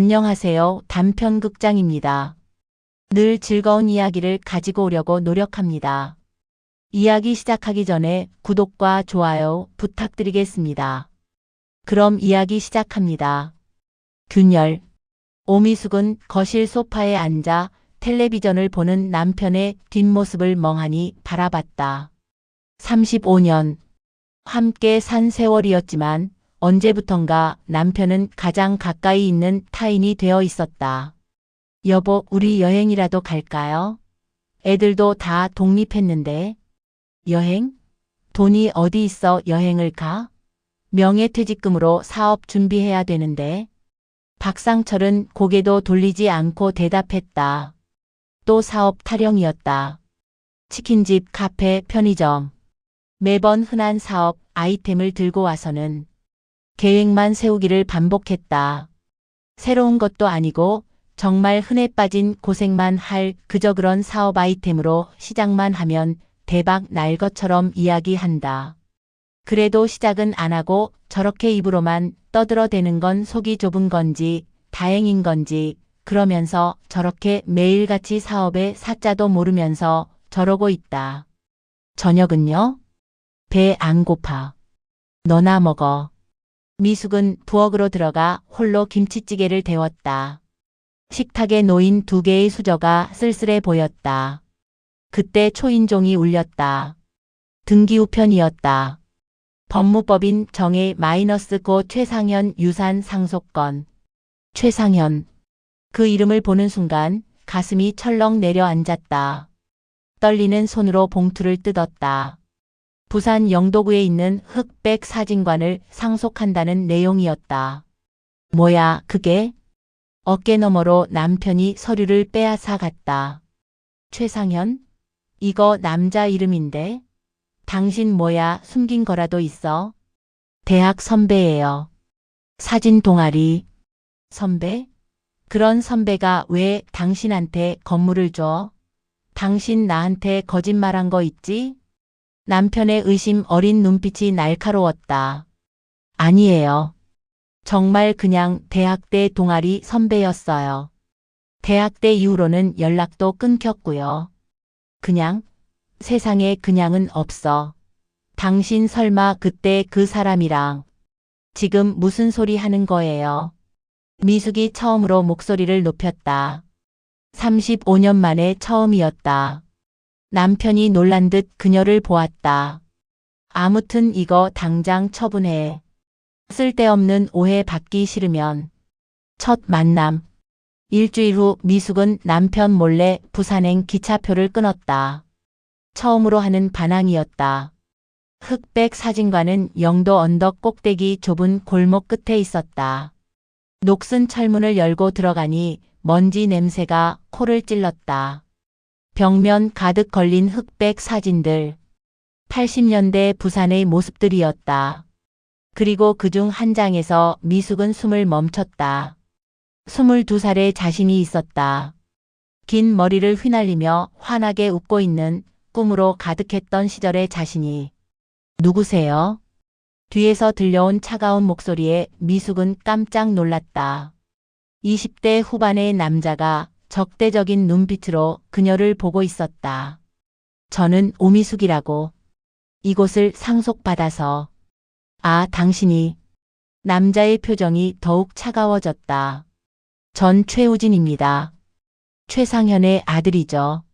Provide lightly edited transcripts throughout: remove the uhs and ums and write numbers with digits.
안녕하세요. 단편극장입니다. 늘 즐거운 이야기를 가지고 오려고 노력합니다. 이야기 시작하기 전에 구독과 좋아요 부탁드리겠습니다. 그럼 이야기 시작합니다. 균열. 오미숙은 거실 소파에 앉아 텔레비전을 보는 남편의 뒷모습을 멍하니 바라봤다. 35년. 함께 산 세월이었지만 언제부턴가 남편은 가장 가까이 있는 타인이 되어 있었다. 여보, 우리 여행이라도 갈까요? 애들도 다 독립했는데. 여행? 돈이 어디 있어 여행을 가? 명예퇴직금으로 사업 준비해야 되는데. 박상철은 고개도 돌리지 않고 대답했다. 또 사업 타령이었다. 치킨집, 카페, 편의점. 매번 흔한 사업 아이템을 들고 와서는 계획만 세우기를 반복했다. 새로운 것도 아니고 정말 흔해 빠진 고생만 할 그저 그런 사업 아이템으로 시작만 하면 대박 날 것처럼 이야기한다. 그래도 시작은 안 하고 저렇게 입으로만 떠들어대는 건 속이 좁은 건지 다행인 건지 그러면서 저렇게 매일같이 사업에 사자도 모르면서 저러고 있다. 저녁은요? 배 안 고파. 너나 먹어. 미숙은 부엌으로 들어가 홀로 김치찌개를 데웠다. 식탁에 놓인 2개의 수저가 쓸쓸해 보였다. 그때 초인종이 울렸다. 등기우편이었다. 법무법인 정의 -고 최상현 유산 상속건. 최상현. 그 이름을 보는 순간 가슴이 철렁 내려앉았다. 떨리는 손으로 봉투를 뜯었다. 부산 영도구에 있는 흑백 사진관을 상속한다는 내용이었다. 뭐야, 그게? 어깨너머로 남편이 서류를 빼앗아 갔다. 최상현? 이거 남자 이름인데? 당신 뭐야, 숨긴 거라도 있어? 대학 선배예요. 사진 동아리. 선배? 그런 선배가 왜 당신한테 건물을 줘? 당신 나한테 거짓말한 거 있지? 남편의 의심 어린 눈빛이 날카로웠다. 아니에요. 정말 그냥 대학 때 동아리 선배였어요. 대학 때 이후로는 연락도 끊겼고요. 그냥? 세상에 그냥은 없어. 당신 설마 그때 그 사람이랑 지금 무슨 소리 하는 거예요? 미숙이 처음으로 목소리를 높였다. 35년 만에 처음이었다. 남편이 놀란 듯 그녀를 보았다. 아무튼 이거 당장 처분해. 쓸데없는 오해 받기 싫으면. 첫 만남. 일주일 후 미숙은 남편 몰래 부산행 기차표를 끊었다. 처음으로 하는 반항이었다. 흑백 사진관은 영도 언덕 꼭대기 좁은 골목 끝에 있었다. 녹슨 철문을 열고 들어가니 먼지 냄새가 코를 찔렀다. 벽면 가득 걸린 흑백 사진들. 80년대 부산의 모습들이었다. 그리고 그중 한 장에서 미숙은 숨을 멈췄다. 22살의 자신이 있었다. 긴 머리를 휘날리며 환하게 웃고 있는 꿈으로 가득했던 시절의 자신이. 누구세요? 뒤에서 들려온 차가운 목소리에 미숙은 깜짝 놀랐다. 20대 후반의 남자가 적대적인 눈빛으로 그녀를 보고 있었다. 저는 오미숙이라고. 이곳을 상속받아서. 아, 당신이. 남자의 표정이 더욱 차가워졌다. 전 최우진입니다. 최상현의 아들이죠.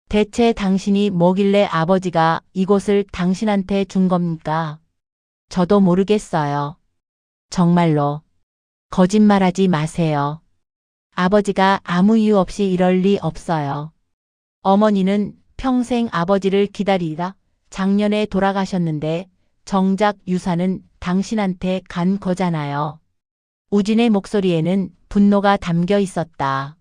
대체 당신이 뭐길래 아버지가 이곳을 당신한테 준 겁니까? 저도 모르겠어요. 정말로. 거짓말하지 마세요. 아버지가 아무 이유 없이 이럴 리 없어요. 어머니는 평생 아버지를 기다리다 작년에 돌아가셨는데 정작 유산은 당신한테 간 거잖아요. 우진의 목소리에는 분노가 담겨 있었다.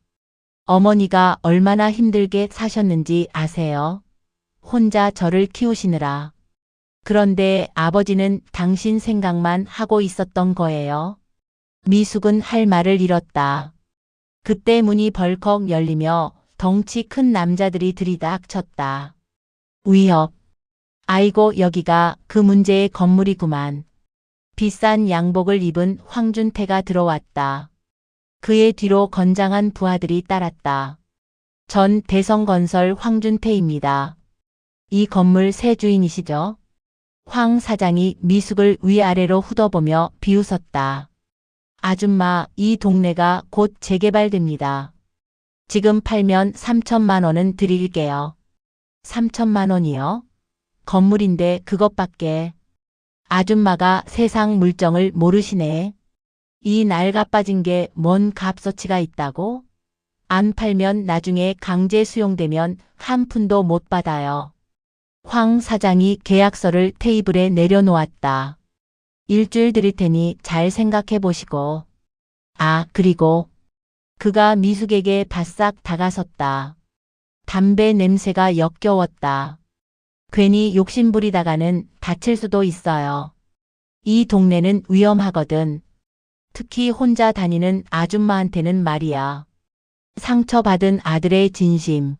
어머니가 얼마나 힘들게 사셨는지 아세요? 혼자 저를 키우시느라. 그런데 아버지는 당신 생각만 하고 있었던 거예요. 미숙은 할 말을 잃었다. 그때 문이 벌컥 열리며 덩치 큰 남자들이 들이닥쳤다. 위협. 아이고, 여기가 그 문제의 건물이구만. 비싼 양복을 입은 황준태가 들어왔다. 그의 뒤로 건장한 부하들이 따랐다. 전 대성건설 황준태입니다. 이 건물 새 주인이시죠? 황 사장이 미숙을 위아래로 훑어보며 비웃었다. 아줌마, 이 동네가 곧 재개발됩니다. 지금 팔면 3천만 원은 드릴게요. 3천만 원이요? 건물인데 그것밖에. 아줌마가 세상 물정을 모르시네. 이 낡아빠진 게 뭔 값어치가 있다고? 안 팔면 나중에 강제 수용되면 한 푼도 못 받아요. 황 사장이 계약서를 테이블에 내려놓았다. 일주일 드릴 테니 잘 생각해 보시고. 아, 그리고 그가 미숙에게 바싹 다가섰다. 담배 냄새가 역겨웠다. 괜히 욕심부리다가는 다칠 수도 있어요. 이 동네는 위험하거든. 특히 혼자 다니는 아줌마한테는 말이야. 상처받은 아들의 진심.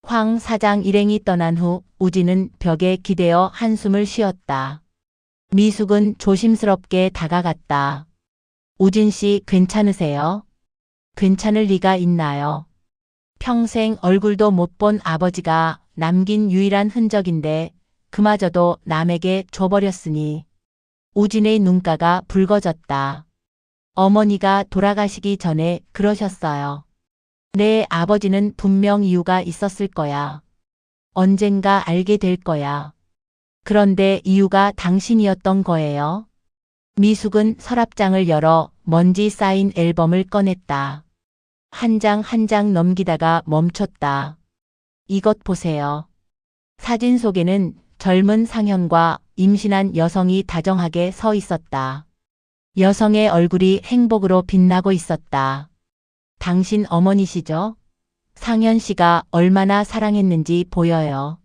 황 사장 일행이 떠난 후 우진은 벽에 기대어 한숨을 쉬었다. 미숙은 조심스럽게 다가갔다. 우진 씨 괜찮으세요? 괜찮을 리가 있나요? 평생 얼굴도 못 본 아버지가 남긴 유일한 흔적인데 그마저도 남에게 줘버렸으니. 우진의 눈가가 붉어졌다. 어머니가 돌아가시기 전에 그러셨어요. 내 아버지는 분명 이유가 있었을 거야. 언젠가 알게 될 거야. 그런데 이유가 당신이었던 거예요. 미숙은 서랍장을 열어 먼지 쌓인 앨범을 꺼냈다. 한 장 한 장 넘기다가 멈췄다. 이것 보세요. 사진 속에는 젊은 상현과 임신한 여성이 다정하게 서 있었다. 여성의 얼굴이 행복으로 빛나고 있었다. 당신 어머니시죠? 상현 씨가 얼마나 사랑했는지 보여요.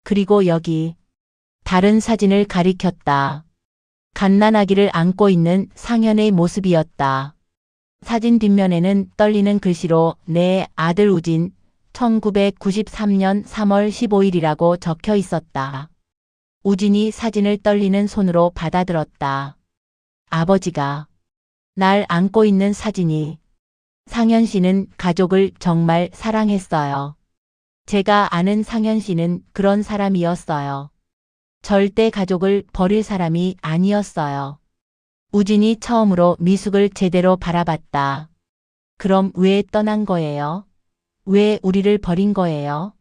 그리고 여기 다른 사진을 가리켰다. 갓난아기를 안고 있는 상현의 모습이었다. 사진 뒷면에는 떨리는 글씨로 내 아들 우진 1993년 3월 15일이라고 적혀 있었다. 우진이 사진을 떨리는 손으로 받아들었다. 아버지가 날 안고 있는 사진이. 상현 씨는 가족을 정말 사랑했어요. 제가 아는 상현 씨는 그런 사람이었어요. 절대 가족을 버릴 사람이 아니었어요. 우진이 처음으로 미숙을 제대로 바라봤다. 그럼 왜 떠난 거예요? 왜 우리를 버린 거예요?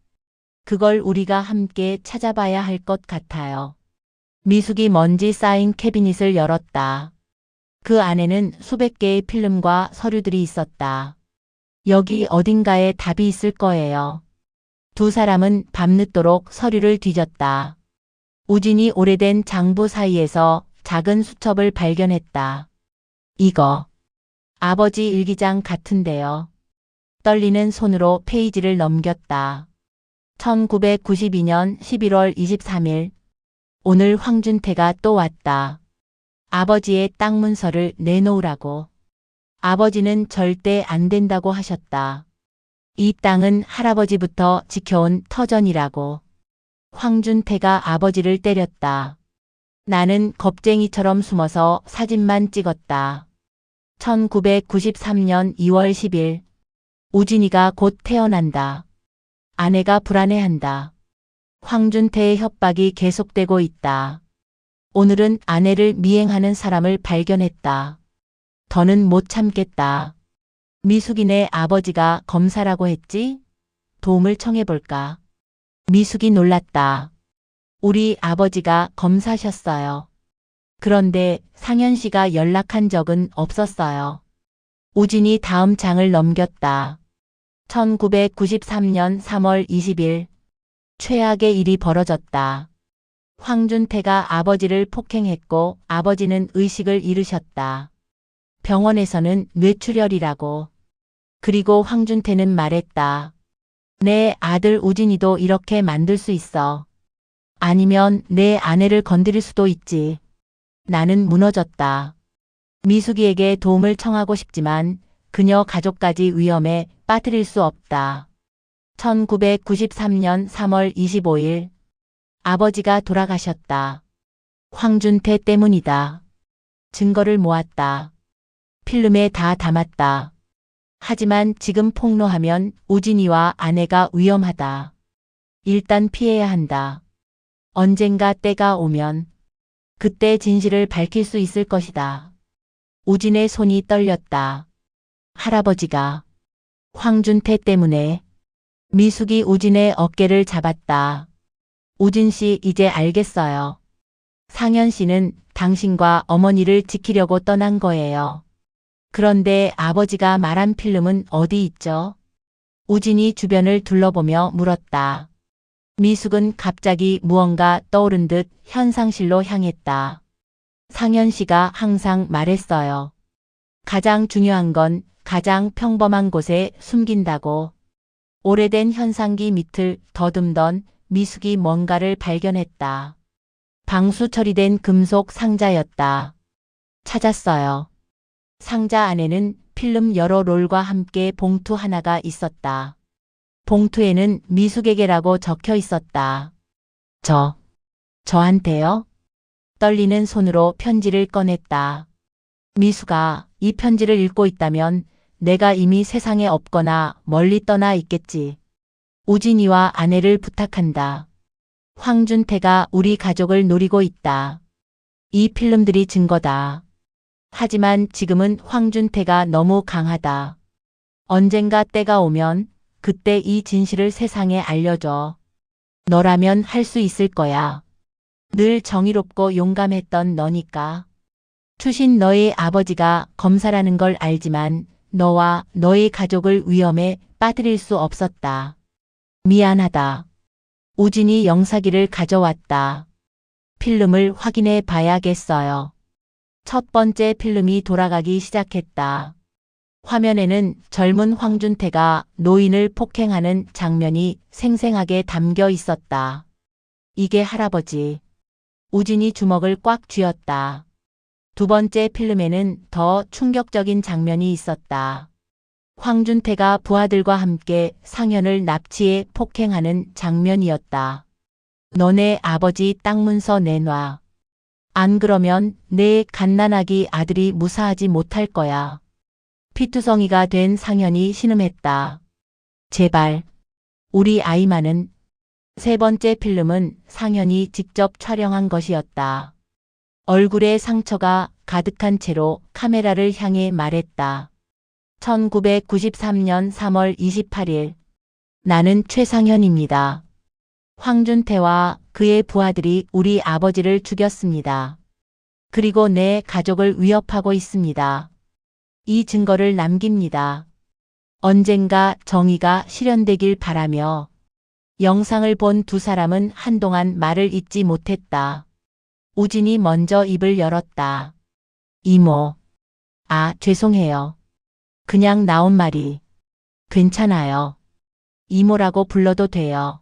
그걸 우리가 함께 찾아봐야 할 것 같아요. 미숙이 먼지 쌓인 캐비닛을 열었다. 그 안에는 수백 개의 필름과 서류들이 있었다. 여기 어딘가에 답이 있을 거예요. 두 사람은 밤늦도록 서류를 뒤졌다. 우진이 오래된 장부 사이에서 작은 수첩을 발견했다. 이거 아버지 일기장 같은데요. 떨리는 손으로 페이지를 넘겼다. 1992년 11월 23일. 오늘 황준태가 또 왔다. 아버지의 땅 문서를 내놓으라고. 아버지는 절대 안 된다고 하셨다. 이 땅은 할아버지부터 지켜온 터전이라고. 황준태가 아버지를 때렸다. 나는 겁쟁이처럼 숨어서 사진만 찍었다. 1993년 2월 10일. 우진이가 곧 태어난다. 아내가 불안해한다. 황준태의 협박이 계속되고 있다. 오늘은 아내를 미행하는 사람을 발견했다. 더는 못 참겠다. 미숙이네 아버지가 검사라고 했지? 도움을 청해볼까? 미숙이 놀랐다. 우리 아버지가 검사셨어요. 그런데 상현 씨가 연락한 적은 없었어요. 우진이 다음 장을 넘겼다. 1993년 3월 20일. 최악의 일이 벌어졌다. 황준태가 아버지를 폭행했고 아버지는 의식을 잃으셨다. 병원에서는 뇌출혈이라고. 그리고 황준태는 말했다. 내 아들 우진이도 이렇게 만들 수 있어. 아니면 내 아내를 건드릴 수도 있지. 나는 무너졌다. 미숙이에게 도움을 청하고 싶지만 그녀 가족까지 위험에 빠뜨릴 수 없다. 1993년 3월 25일. 아버지가 돌아가셨다. 황준태 때문이다. 증거를 모았다. 필름에 다 담았다. 하지만 지금 폭로하면 우진이와 아내가 위험하다. 일단 피해야 한다. 언젠가 때가 오면 그때 진실을 밝힐 수 있을 것이다. 우진의 손이 떨렸다. 할아버지가 황준태 때문에. 미숙이 우진의 어깨를 잡았다. 우진 씨 이제 알겠어요. 상현 씨는 당신과 어머니를 지키려고 떠난 거예요. 그런데 아버지가 말한 필름은 어디 있죠? 우진이 주변을 둘러보며 물었다. 미숙은 갑자기 무언가 떠오른 듯 현상실로 향했다. 상현 씨가 항상 말했어요. 가장 중요한 건 가장 평범한 곳에 숨긴다고. 오래된 현상기 밑을 더듬던 미숙이 뭔가를 발견했다. 방수 처리된 금속 상자였다. 찾았어요. 상자 안에는 필름 여러 롤과 함께 봉투 하나가 있었다. 봉투에는 미숙에게라고 적혀 있었다. 저한테요? 떨리는 손으로 편지를 꺼냈다. 미숙아, 이 편지를 읽고 있다면 내가 이미 세상에 없거나 멀리 떠나 있겠지. 우진이와 아내를 부탁한다. 황준태가 우리 가족을 노리고 있다. 이 필름들이 증거다. 하지만 지금은 황준태가 너무 강하다. 언젠가 때가 오면 그때 이 진실을 세상에 알려줘. 너라면 할 수 있을 거야. 늘 정의롭고 용감했던 너니까. 추신 너의 아버지가 검사라는 걸 알지만 너와 너의 가족을 위험에 빠뜨릴 수 없었다. 미안하다. 우진이 영사기를 가져왔다. 필름을 확인해 봐야겠어요. 첫 번째 필름이 돌아가기 시작했다. 화면에는 젊은 황준태가 노인을 폭행하는 장면이 생생하게 담겨 있었다. 이게 할아버지. 우진이 주먹을 꽉 쥐었다. 두 번째 필름에는 더 충격적인 장면이 있었다. 황준태가 부하들과 함께 상현을 납치해 폭행하는 장면이었다. 너네 아버지 땅 문서 내놔. 안 그러면 내 갓난아기 아들이 무사하지 못할 거야. 피투성이가 된 상현이 신음했다. 제발. 우리 아이만은. 세 번째 필름은 상현이 직접 촬영한 것이었다. 얼굴에 상처가 가득한 채로 카메라를 향해 말했다. 1993년 3월 28일. 나는 최상현입니다. 황준태와 그의 부하들이 우리 아버지를 죽였습니다. 그리고 내 가족을 위협하고 있습니다. 이 증거를 남깁니다. 언젠가 정의가 실현되길 바라며. 영상을 본 두 사람은 한동안 말을 잇지 못했다. 우진이 먼저 입을 열었다. 이모. 죄송해요. 그냥 나온 말이. 괜찮아요. 이모라고 불러도 돼요.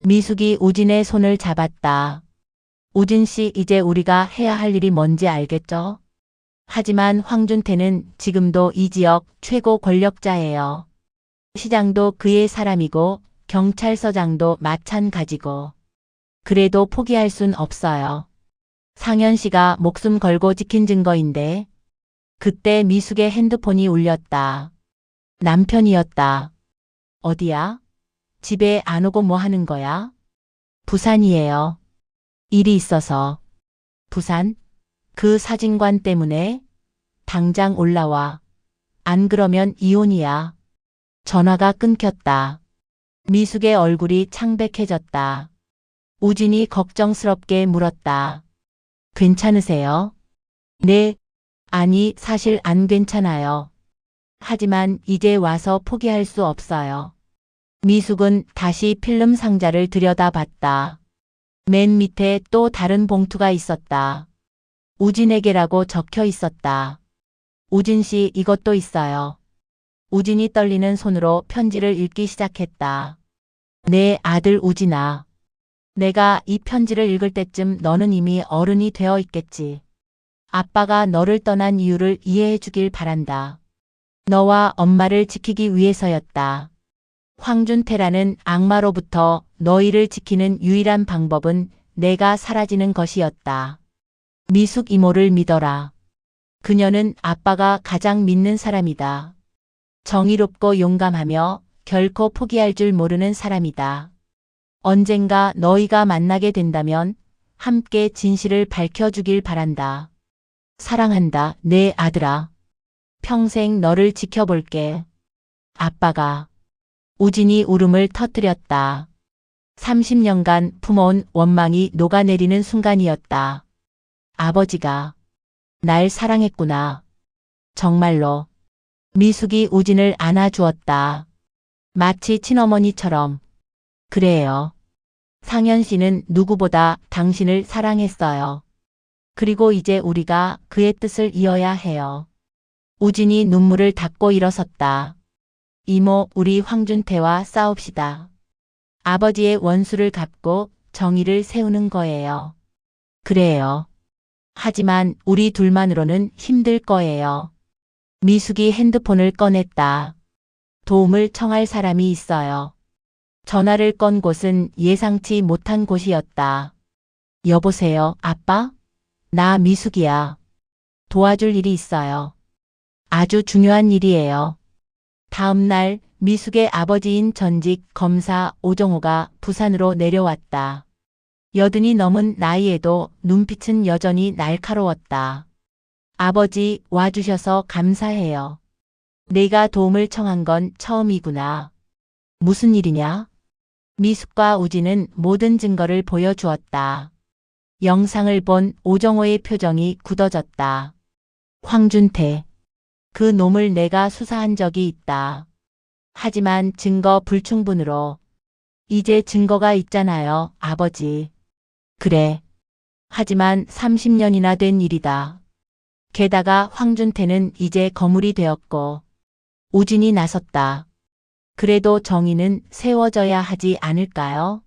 미숙이 우진의 손을 잡았다. 우진 씨, 이제 우리가 해야 할 일이 뭔지 알겠죠? 하지만 황준태는 지금도 이 지역 최고 권력자예요. 시장도 그의 사람이고 경찰서장도 마찬가지고. 그래도 포기할 순 없어요. 상현 씨가 목숨 걸고 지킨 증거인데. 그때 미숙의 핸드폰이 울렸다. 남편이었다. 어디야? 집에 안 오고 뭐 하는 거야? 부산이에요. 일이 있어서. 부산? 그 사진관 때문에? 당장 올라와. 안 그러면 이혼이야. 전화가 끊겼다. 미숙의 얼굴이 창백해졌다. 우진이 걱정스럽게 물었다. 괜찮으세요? 네. 아니, 사실 안 괜찮아요. 하지만 이제 와서 포기할 수 없어요. 미숙은 다시 필름 상자를 들여다봤다. 맨 밑에 또 다른 봉투가 있었다. 우진에게라고 적혀 있었다. 우진 씨, 이것도 있어요. 우진이 떨리는 손으로 편지를 읽기 시작했다. 내 아들 우진아. 내가 이 편지를 읽을 때쯤 너는 이미 어른이 되어 있겠지. 아빠가 너를 떠난 이유를 이해해 주길 바란다. 너와 엄마를 지키기 위해서였다. 황준태라는 악마로부터 너희를 지키는 유일한 방법은 내가 사라지는 것이었다. 미숙 이모를 믿어라. 그녀는 아빠가 가장 믿는 사람이다. 정의롭고 용감하며 결코 포기할 줄 모르는 사람이다. 언젠가 너희가 만나게 된다면 함께 진실을 밝혀주길 바란다. 사랑한다, 내 아들아. 평생 너를 지켜볼게. 아빠가. 우진이 울음을 터뜨렸다. 30년간 품어온 원망이 녹아내리는 순간이었다. 아버지가 날 사랑했구나. 정말로. 미숙이 우진을 안아주었다. 마치 친어머니처럼. 그래요. 상현 씨는 누구보다 당신을 사랑했어요. 그리고 이제 우리가 그의 뜻을 이어야 해요. 우진이 눈물을 닦고 일어섰다. 이모, 우리 황준태와 싸웁시다. 아버지의 원수를 갚고 정의를 세우는 거예요. 그래요. 하지만 우리 둘만으로는 힘들 거예요. 미숙이 핸드폰을 꺼냈다. 도움을 청할 사람이 있어요. 전화를 건 곳은 예상치 못한 곳이었다. 여보세요, 아빠? 나 미숙이야. 도와줄 일이 있어요. 아주 중요한 일이에요. 다음 날 미숙의 아버지인 전직 검사 오정호가 부산으로 내려왔다. 80이 넘은 나이에도 눈빛은 여전히 날카로웠다. 아버지, 와주셔서 감사해요. 내가 도움을 청한 건 처음이구나. 무슨 일이냐? 미숙과 우진은 모든 증거를 보여주었다. 영상을 본 오정호의 표정이 굳어졌다. 황준태. 그 놈을 내가 수사한 적이 있다. 하지만 증거 불충분으로. 이제 증거가 있잖아요, 아버지. 그래. 하지만 30년이나 된 일이다. 게다가 황준태는 이제 거물이 되었고. 우진이 나섰다. 그래도 정의는 세워져야 하지 않을까요?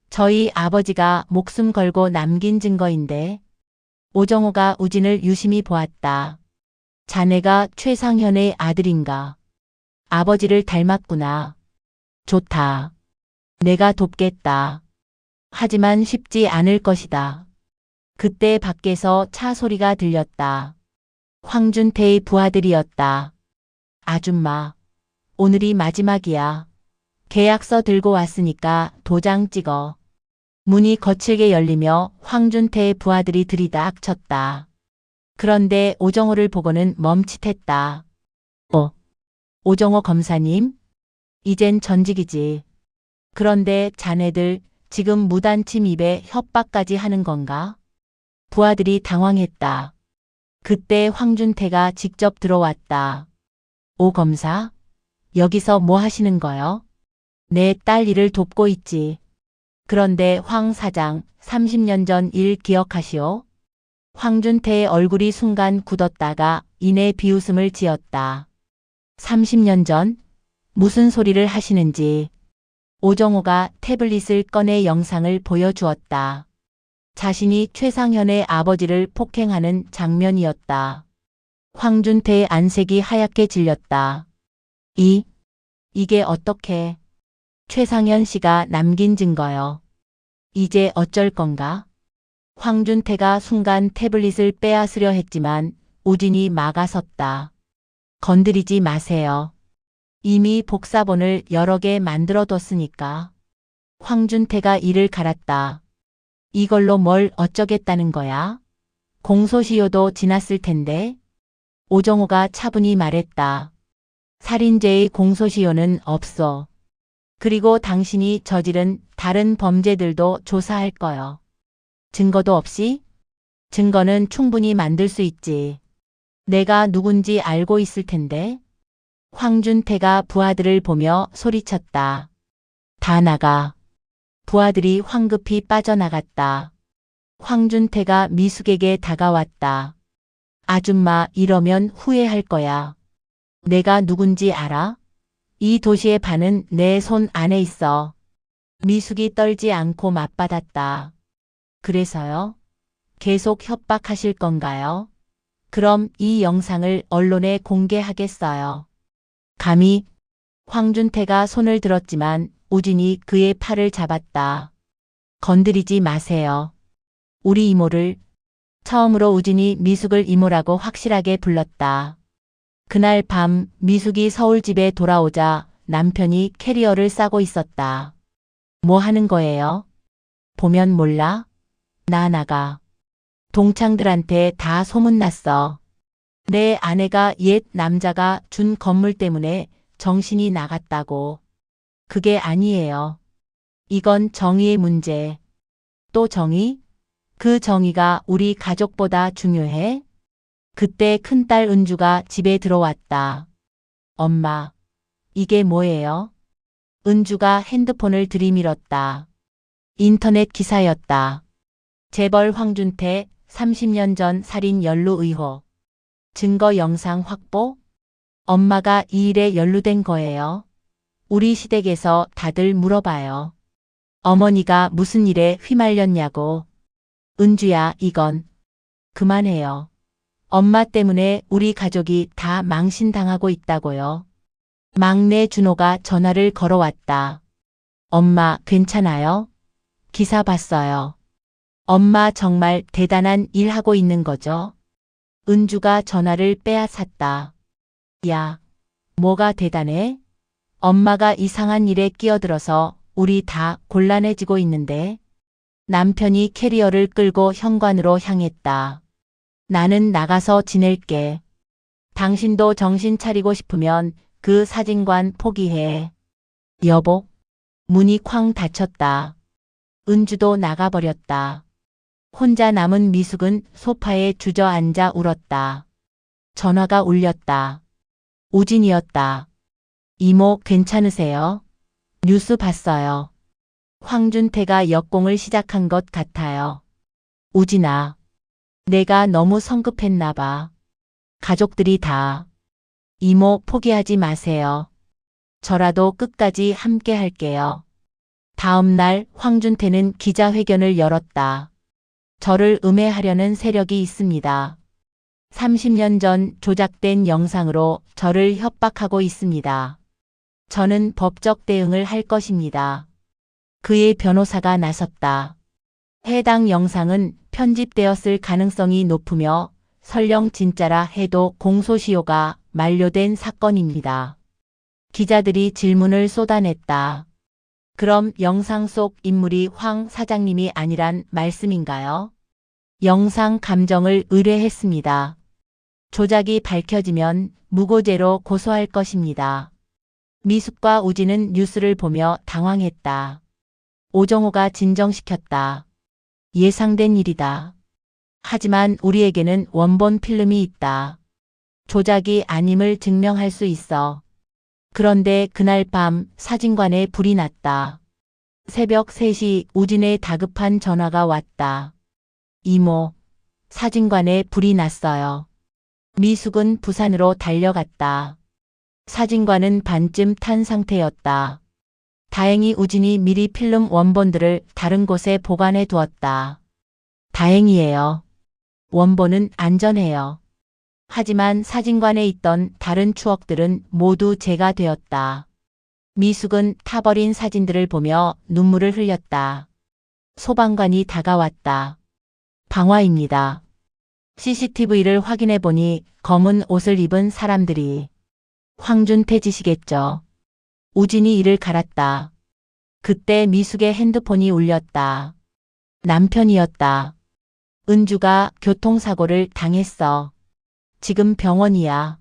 저희 아버지가 목숨 걸고 남긴 증거인데. 오정호가 우진을 유심히 보았다. 자네가 최상현의 아들인가? 아버지를 닮았구나. 좋다. 내가 돕겠다. 하지만 쉽지 않을 것이다. 그때 밖에서 차 소리가 들렸다. 황준태의 부하들이었다. 아줌마, 오늘이 마지막이야. 계약서 들고 왔으니까 도장 찍어. 문이 거칠게 열리며 황준태의 부하들이 들이닥쳤다. 그런데 오정호를 보고는 멈칫했다. 오정호 검사님? 이젠 전직이지. 그런데 자네들 지금 무단 침입에 협박까지 하는 건가? 부하들이 당황했다. 그때 황준태가 직접 들어왔다. 오 검사? 여기서 뭐 하시는 거요? 내 딸 일을 돕고 있지. 그런데 황 사장 30년 전 일 기억하시오? 황준태의 얼굴이 순간 굳었다가 이내 비웃음을 지었다. 30년 전? 무슨 소리를 하시는지. 오정호가 태블릿을 꺼내 영상을 보여주었다. 자신이 최상현의 아버지를 폭행하는 장면이었다. 황준태의 안색이 하얗게 질렸다. 이게 어떻게? 최상현 씨가 남긴 증거요. 이제 어쩔 건가? 황준태가 순간 태블릿을 빼앗으려 했지만 우진이 막아섰다. 건드리지 마세요. 이미 복사본을 여러 개 만들어뒀으니까. 황준태가 이를 갈았다. 이걸로 뭘 어쩌겠다는 거야? 공소시효도 지났을 텐데. 오정호가 차분히 말했다. 살인죄의 공소시효는 없어. 그리고 당신이 저지른 다른 범죄들도 조사할 거요. 증거도 없이? 증거는 충분히 만들 수 있지. 내가 누군지 알고 있을 텐데. 황준태가 부하들을 보며 소리쳤다. 다 나가. 부하들이 황급히 빠져나갔다. 황준태가 미숙에게 다가왔다. 아줌마, 이러면 후회할 거야. 내가 누군지 알아? 이 도시의 반은 내 손 안에 있어. 미숙이 떨지 않고 맞받았다. 그래서요? 계속 협박하실 건가요? 그럼 이 영상을 언론에 공개하겠어요. 감히. 황준태가 손을 들었지만 우진이 그의 팔을 잡았다. 건드리지 마세요. 우리 이모를. 처음으로 우진이 미숙을 이모라고 확실하게 불렀다. 그날 밤 미숙이 서울 집에 돌아오자 남편이 캐리어를 싸고 있었다. 뭐 하는 거예요? 보면 몰라? 나 나가. 동창들한테 다 소문났어. 내 아내가 옛 남자가 준 건물 때문에 정신이 나갔다고. 그게 아니에요. 이건 정의의 문제. 또 정의? 그 정의가 우리 가족보다 중요해? 그때 큰딸 은주가 집에 들어왔다. 엄마, 이게 뭐예요? 은주가 핸드폰을 들이밀었다. 인터넷 기사였다. 재벌 황준태 30년 전 살인 연루 의혹. 증거 영상 확보? 엄마가 이 일에 연루된 거예요. 우리 시댁에서 다들 물어봐요. 어머니가 무슨 일에 휘말렸냐고. 은주야, 이건 그만해요. 엄마 때문에 우리 가족이 다 망신당하고 있다고요. 막내 준호가 전화를 걸어왔다. 엄마, 괜찮아요? 기사 봤어요. 엄마 정말 대단한 일 하고 있는 거죠? 은주가 전화를 빼앗았다. 야, 뭐가 대단해? 엄마가 이상한 일에 끼어들어서 우리 다 곤란해지고 있는데. 남편이 캐리어를 끌고 현관으로 향했다. 나는 나가서 지낼게. 당신도 정신 차리고 싶으면 그 사진관 포기해. 여보, 문이 쾅 닫혔다. 은주도 나가버렸다. 혼자 남은 미숙은 소파에 주저앉아 울었다. 전화가 울렸다. 우진이었다. 이모, 괜찮으세요? 뉴스 봤어요. 황준태가 역공을 시작한 것 같아요. 우진아, 내가 너무 성급했나 봐. 가족들이 다. 이모, 포기하지 마세요. 저라도 끝까지 함께 할게요. 다음 날 황준태는 기자회견을 열었다. 저를 음해하려는 세력이 있습니다. 30년 전 조작된 영상으로 저를 협박하고 있습니다. 저는 법적 대응을 할 것입니다. 그의 변호사가 나섰다. 해당 영상은 편집되었을 가능성이 높으며 설령 진짜라 해도 공소시효가 만료된 사건입니다. 기자들이 질문을 쏟아냈다. 그럼 영상 속 인물이 황 사장님이 아니란 말씀인가요? 영상 감정을 의뢰했습니다. 조작이 밝혀지면 무고죄로 고소할 것입니다. 미숙과 우진은 뉴스를 보며 당황했다. 오정호가 진정시켰다. 예상된 일이다. 하지만 우리에게는 원본 필름이 있다. 조작이 아님을 증명할 수 있어. 그런데 그날 밤 사진관에 불이 났다. 새벽 3시 우진의 다급한 전화가 왔다. 이모, 사진관에 불이 났어요. 미숙은 부산으로 달려갔다. 사진관은 반쯤 탄 상태였다. 다행히 우진이 미리 필름 원본들을 다른 곳에 보관해 두었다. 다행이에요. 원본은 안전해요. 하지만 사진관에 있던 다른 추억들은 모두 제가 되었다. 미숙은 타버린 사진들을 보며 눈물을 흘렸다. 소방관이 다가왔다. 방화입니다. CCTV를 확인해 보니 검은 옷을 입은 사람들이 황준태 짓이겠죠. 우진이 이를 갈았다. 그때 미숙의 핸드폰이 울렸다. 남편이었다. 은주가 교통사고를 당했어. 지금 병원이야.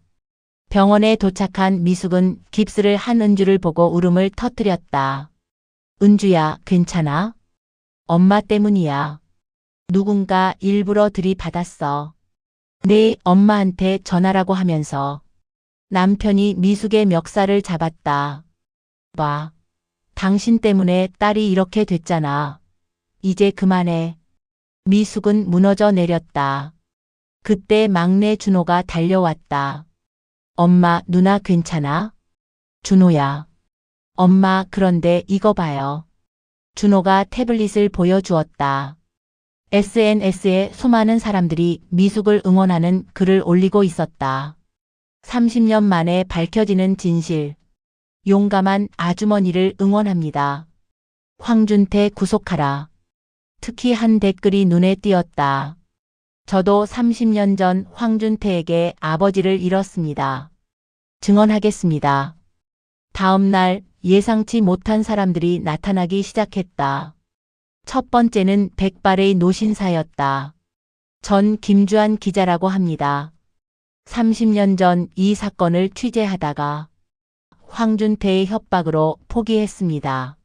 병원에 도착한 미숙은 깁스를 한 은주를 보고 울음을 터뜨렸다. 은주야, 괜찮아? 엄마 때문이야. 누군가 일부러 들이받았어. 네 엄마한테 전화라고 하면서. 남편이 미숙의 멱살을 잡았다. 봐. 당신 때문에 딸이 이렇게 됐잖아. 이제 그만해. 미숙은 무너져 내렸다. 그때 막내 준호가 달려왔다. 엄마, 누나 괜찮아? 준호야. 엄마, 그런데 이거 봐요. 준호가 태블릿을 보여주었다. SNS에 수많은 사람들이 미숙을 응원하는 글을 올리고 있었다. 30년 만에 밝혀지는 진실. 용감한 아주머니를 응원합니다. 황준태 구속하라. 특히 한 댓글이 눈에 띄었다. 저도 30년 전 황준태에게 아버지를 잃었습니다. 증언하겠습니다. 다음 날 예상치 못한 사람들이 나타나기 시작했다. 첫 번째는 백발의 노신사였다. 전 김주한 기자라고 합니다. 30년 전 이 사건을 취재하다가 황준태의 협박으로 포기했습니다.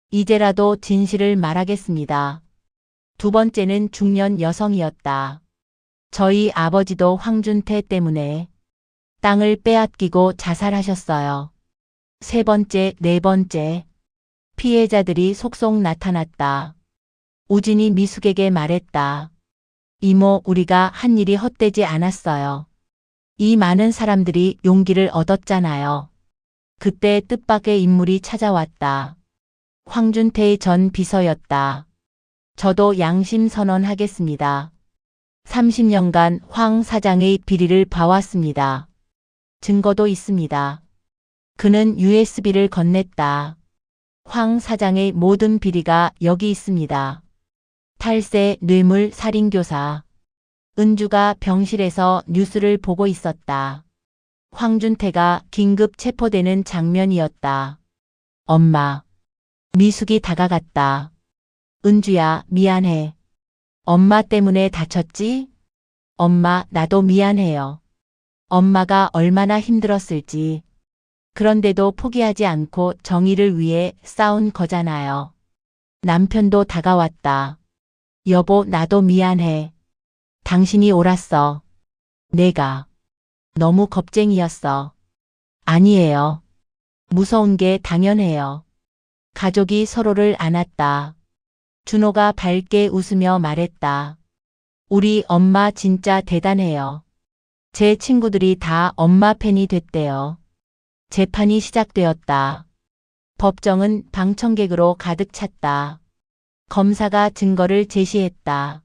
이제라도 진실을 말하겠습니다. 두 번째는 중년 여성이었다. 저희 아버지도 황준태 때문에 땅을 빼앗기고 자살하셨어요. 세 번째, 네 번째. 피해자들이 속속 나타났다. 우진이 미숙에게 말했다. 이모, 우리가 한 일이 헛되지 않았어요. 이 많은 사람들이 용기를 얻었잖아요. 그때 뜻밖의 인물이 찾아왔다. 황준태의 전 비서였다. 저도 양심 선언하겠습니다. 30년간 황 사장의 비리를 봐왔습니다. 증거도 있습니다. 그는 USB를 건넸다. 황 사장의 모든 비리가 여기 있습니다. 탈세, 뇌물, 살인교사. 은주가 병실에서 뉴스를 보고 있었다. 황준태가 긴급 체포되는 장면이었다. 엄마. 미숙이 다가갔다. 은주야, 미안해. 엄마 때문에 다쳤지? 엄마, 나도 미안해요. 엄마가 얼마나 힘들었을지. 그런데도 포기하지 않고 정의를 위해 싸운 거잖아요. 남편도 다가왔다. 여보, 나도 미안해. 당신이 옳았어. 내가 너무 겁쟁이였어. 아니에요. 무서운 게 당연해요. 가족이 서로를 안았다. 준호가 밝게 웃으며 말했다. 우리 엄마 진짜 대단해요. 제 친구들이 다 엄마 팬이 됐대요. 재판이 시작되었다. 법정은 방청객으로 가득 찼다. 검사가 증거를 제시했다.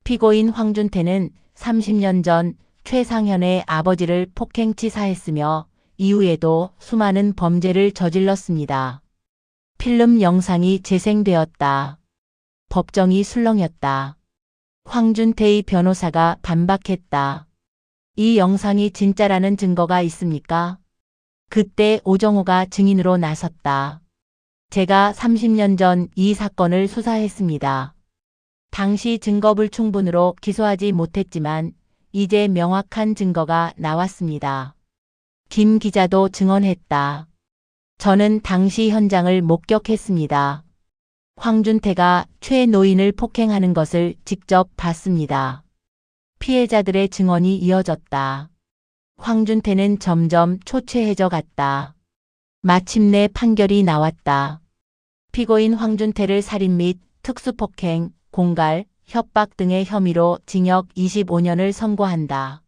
피고인 황준태는 30년 전 최상현의 아버지를 폭행치사했으며 이후에도 수많은 범죄를 저질렀습니다. 필름 영상이 재생되었다. 법정이 술렁였다. 황준태의 변호사가 반박했다. 이 영상이 진짜라는 증거가 있습니까? 그때 오정호가 증인으로 나섰다. 제가 30년 전 이 사건을 수사했습니다. 당시 증거불충분으로 기소하지 못했지만 이제 명확한 증거가 나왔습니다. 김 기자도 증언했다. 저는 당시 현장을 목격했습니다. 황준태가 최 노인을 폭행하는 것을 직접 봤습니다. 피해자들의 증언이 이어졌다. 황준태는 점점 초췌해져 갔다. 마침내 판결이 나왔다. 피고인 황준태를 살인 및 특수폭행, 공갈, 협박 등의 혐의로 징역 25년을 선고한다.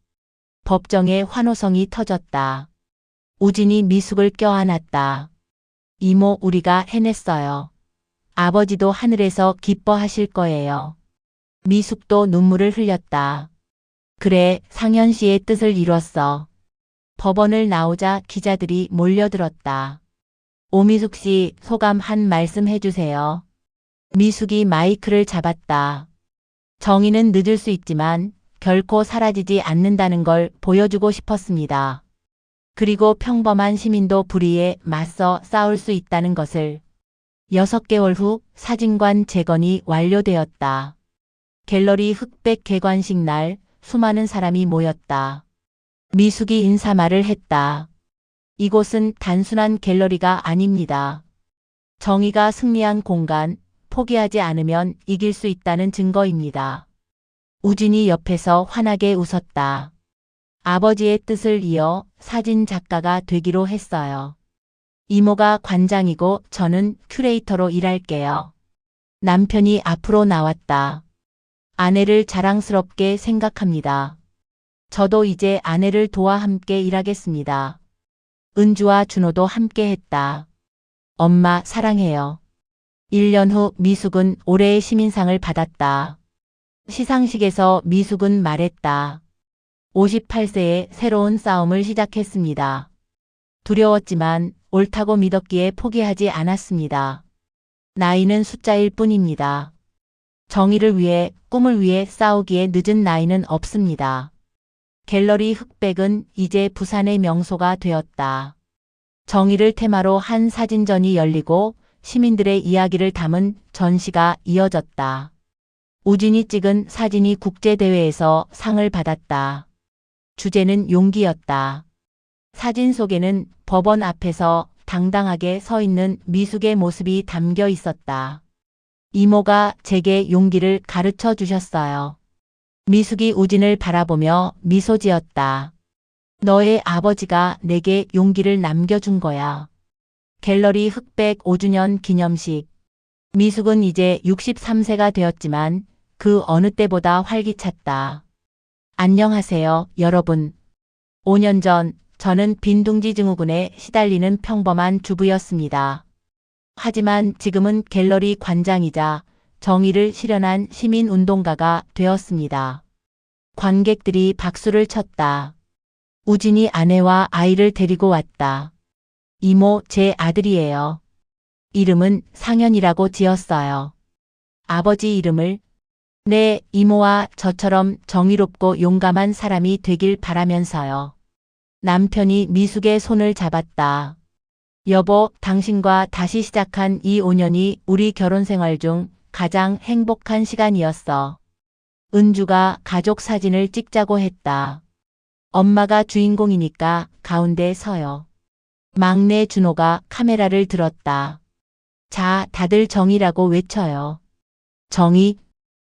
법정에 환호성이 터졌다. 우진이 미숙을 껴안았다. 이모, 우리가 해냈어요. 아버지도 하늘에서 기뻐하실 거예요. 미숙도 눈물을 흘렸다. 그래, 상현 씨의 뜻을 이뤘어. 법원을 나오자 기자들이 몰려들었다. 오미숙 씨, 소감 한 말씀 해주세요. 미숙이 마이크를 잡았다. 정의는 늦을 수 있지만 결코 사라지지 않는다는 걸 보여주고 싶었습니다. 그리고 평범한 시민도 불의에 맞서 싸울 수 있다는 것을. 6개월 후 사진관 재건이 완료되었다. 갤러리 흑백 개관식 날 수많은 사람이 모였다. 미숙이 인사말을 했다. 이곳은 단순한 갤러리가 아닙니다. 정의가 승리한 공간, 포기하지 않으면 이길 수 있다는 증거입니다. 우진이 옆에서 환하게 웃었다. 아버지의 뜻을 이어 사진 작가가 되기로 했어요. 이모가 관장이고 저는 큐레이터로 일할게요. 남편이 앞으로 나왔다. 아내를 자랑스럽게 생각합니다. 저도 이제 아내를 도와 함께 일하겠습니다. 은주와 준호도 함께 했다. 엄마 사랑해요. 1년 후 미숙은 올해의 시민상을 받았다. 시상식에서 미숙은 말했다. 58세에 새로운 싸움을 시작했습니다. 두려웠지만 옳다고 믿었기에 포기하지 않았습니다. 나이는 숫자일 뿐입니다. 정의를 위해, 꿈을 위해 싸우기에 늦은 나이는 없습니다. 갤러리 흑백은 이제 부산의 명소가 되었다. 정의를 테마로 한 사진전이 열리고 시민들의 이야기를 담은 전시가 이어졌다. 우진이 찍은 사진이 국제대회에서 상을 받았다. 주제는 용기였다. 사진 속에는 법원 앞에서 당당하게 서 있는 미숙의 모습이 담겨 있었다. 이모가 제게 용기를 가르쳐 주셨어요. 미숙이 우진을 바라보며 미소 지었다. 너의 아버지가 내게 용기를 남겨준 거야. 갤러리 흑백 5주년 기념식. 미숙은 이제 63세가 되었지만 그 어느 때보다 활기찼다. 안녕하세요, 여러분. 5년 전 저는 빈둥지 증후군에 시달리는 평범한 주부였습니다. 하지만 지금은 갤러리 관장이자 정의를 실현한 시민운동가가 되었습니다. 관객들이 박수를 쳤다. 우진이 아내와 아이를 데리고 왔다. 이모, 제 아들이에요. 이름은 상현이라고 지었어요. 아버지 이름을? 네, 이모와 저처럼 정의롭고 용감한 사람이 되길 바라면서요. 남편이 미숙의 손을 잡았다. 여보, 당신과 다시 시작한 이 5년이 우리 결혼 생활 중 가장 행복한 시간이었어. 은주가 가족 사진을 찍자고 했다. 엄마가 주인공이니까 가운데 서요. 막내 준호가 카메라를 들었다. 자, 다들 정의라고 외쳐요. 정의,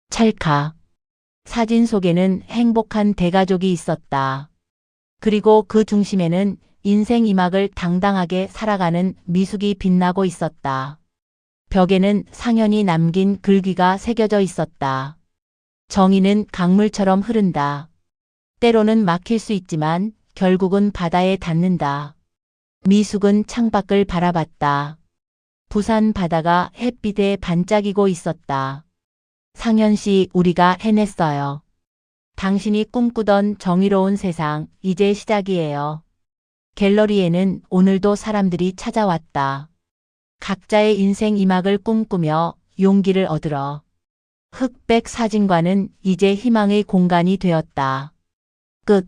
찰칵. 사진 속에는 행복한 대가족이 있었다. 그리고 그 중심에는 인생 2막을 당당하게 살아가는 미숙이 빛나고 있었다. 벽에는 상현이 남긴 글귀가 새겨져 있었다. 정의는 강물처럼 흐른다. 때로는 막힐 수 있지만 결국은 바다에 닿는다. 미숙은 창밖을 바라봤다. 부산 바다가 햇빛에 반짝이고 있었다. 상현 씨, 우리가 해냈어요. 당신이 꿈꾸던 정의로운 세상, 이제 시작이에요. 갤러리에는 오늘도 사람들이 찾아왔다. 각자의 인생 2막을 꿈꾸며 용기를 얻으러. 흑백 사진관은 이제 희망의 공간이 되었다. 끝.